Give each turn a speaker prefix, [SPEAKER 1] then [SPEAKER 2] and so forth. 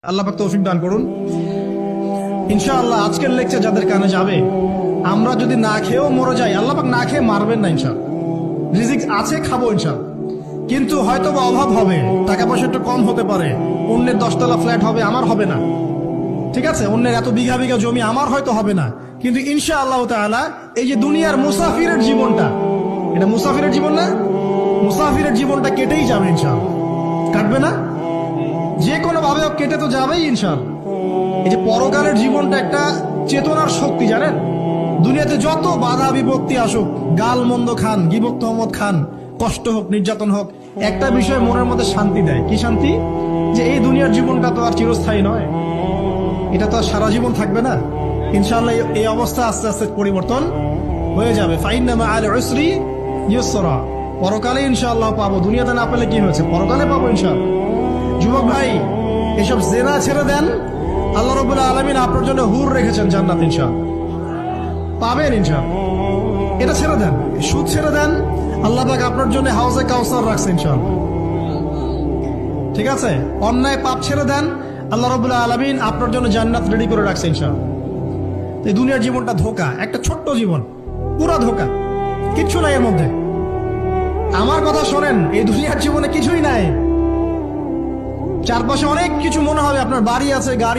[SPEAKER 1] আল্লাহ পাক তৌফিক দান করুন। ইনশাআল্লাহ আজকের লেকচার যাদের কানে যাবে, আমরা যদি না খেয়েও মরে যাই, আল্লাহ পাক না খেয়ে মারবেন না ইনশাআল্লাহ। রিজিক আছে, খাবো ইনশাআল্লাহ। কিন্তু হয়তো বা অভাব হবে, টাকা পয়সা একটু কম হতে পারে, অন্যের 10 তলা ফ্ল্যাট হবে, আমার হবে না, ঠিক আছে, অন্যের এত বিঘা বিঘা জমি আমার হয়তো হবে না। কিন্তু ইনশাআল্লাহ তাআলা এই যে দুনিয়ার মুসাফিরের জীবনটা, এটা মুসাফিরের জীবন না, মুসাফিরের জীবনটা কেটেই যাবে ইনশাআল্লাহ। কাটবে না? যে কোনো ভাবে কেটে তো যাবেই ইনশাআল্লাহ। এই যে পরকালের জীবনটা একটা চেতনার শক্তি, জানেন, দুনিয়াতে যত বাধা বিপত্তি আসুক, গাল মন্দ খান, গিবত তহমত খান, কষ্ট হোক, নির্যাতন হোক, একটা বিষয় মনের মধ্যে শান্তি দেয়। কি শান্তি? যে এই দুনিয়ার জীবনটা তো আর চিরস্থায়ী নয়, এটা তো আর সারা জীবন থাকবে না। ইনশাআল্লাহ এই অবস্থা আস্তে আস্তে পরিবর্তন হয়ে যাবে। ফাইন্না মাআল উসরি ইউসরা, পরকালে ইনশাআল্লাহ পাবো। দুনিয়াতে না পেলে কি হয়েছে, পরকালে পাবো ইনশাআল্লাহ। যুবক ভাই, এসব জেনা ছেড়ে দেন, আল্লাহ রাব্বুল আলামিন আপনার জন্য হুর রেখেছেন জান্নাত, ইনশাআল্লাহ পাবেন ইনশাআল্লাহ। এটা ছেড়ে দেন, সুদ ছেড়ে দেন, আল্লাহ পাক আপনার জন্য হাউজে কাউসার রাখছে ইনশাআল্লাহ, ঠিক আছে। অন্যায় পাপ ছেড়ে দেন, আল্লাহ রাব্বুল আলামিন আপনার জন্য জান্নাত রেডি করে রাখছে ইনশাআল্লাহ। এই দুনিয়ার জীবনটা ধোঁকা, একটা ছোট্ট জীবন, পুরা ধোঁকা, কিচ্ছু নাই এর মধ্যে। আমার কথা শোনেন, এই দুনিয়ার জীবনে কিছুই নাই। চারপাশে অনেক কিছু মনে হবে, আপনার বাড়ি আছে, গাড়ি